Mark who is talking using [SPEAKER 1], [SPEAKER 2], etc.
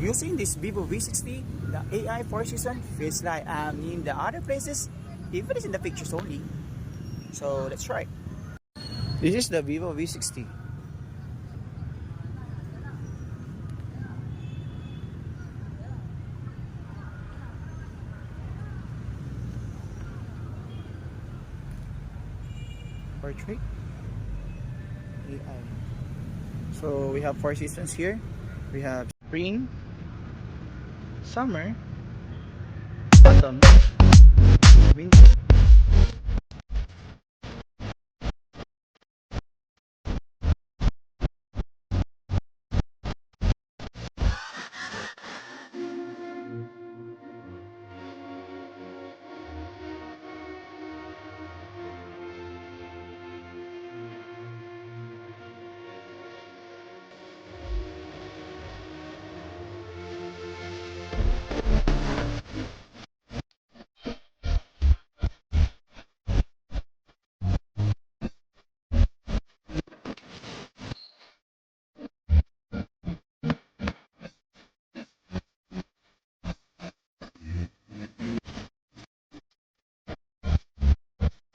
[SPEAKER 1] Using this Vivo V60, the AI 4-season feels like I'm in the other places, even it's in the pictures only. So let's try. This is the Vivo V60. Portrait AI. So we have 4 seasons here. We have spring, summer, autumn, winter.